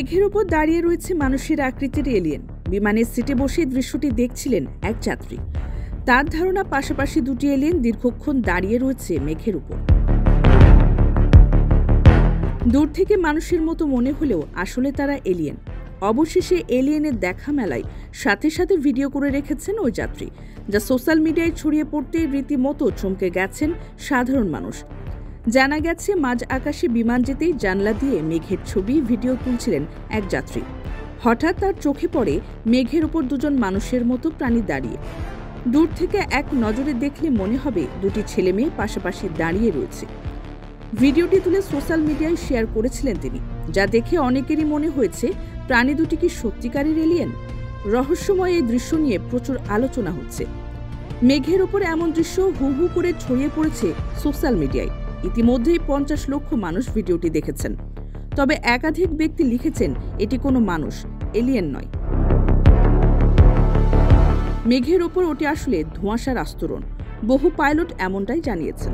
মেঘের উপর দাঁড়িয়ে রয়েছে মানুষের আকৃতির এলিয়েন। বিমানের সিটে বসে দৃশ্যটি দেখছিলেন এক যাত্রী। তার ধারণা পাশাপাশি দুটি এলিয়েন দীর্ঘক্ষণ দাঁড়িয়ে রয়েছে মেঘের উপর। দূর থেকে মানুষের মতো মনে হলেও আসলে তারা এলিয়েন। অবশেষে এলিয়েনের দেখা মেলায় সাথে সাথে ভিডিও করে রেখেছেন ওই যাত্রী, যা সোশ্যাল মিডিয়ায় ছড়িয়ে পড়তেই রীতিমতো চমকে গেছেন সাধারণ মানুষ। জানা গেছে, মাঝ আকাশে বিমান যেতেই জানলা দিয়ে মেঘের ছবি ভিডিও তুলছিলেন এক যাত্রী। হঠাৎ তার চোখে পড়ে মেঘের উপর দুজন মানুষের মতো প্রাণী দাঁড়িয়ে। দূর থেকে এক নজরে দেখলে মনে হবে দুটি ছেলে মেয়ে পাশাপাশি দাঁড়িয়ে রয়েছে। ভিডিওটি তুলে সোশ্যাল মিডিয়ায় শেয়ার করেছিলেন তিনি, যা দেখে অনেকেরই মনে হয়েছে প্রাণী দুটি কি সত্যিকারের এলিয়েন। রহস্যময় এই দৃশ্য নিয়ে প্রচুর আলোচনা হচ্ছে। মেঘের ওপর এমন দৃশ্য হু হু করে ছড়িয়ে পড়েছে সোশ্যাল মিডিয়ায়। ইতিমধ্যেই 50 লক্ষ মানুষ ভিডিওটি দেখেছেন। তবে একাধিক ব্যক্তি লিখেছেন এটি কোনো মানুষ, এলিয়েন নয়। মেঘের ওপর ওটি আসলে ধোঁয়াশার আস্তরণ। বহু পাইলট এমনটাই জানিয়েছেন।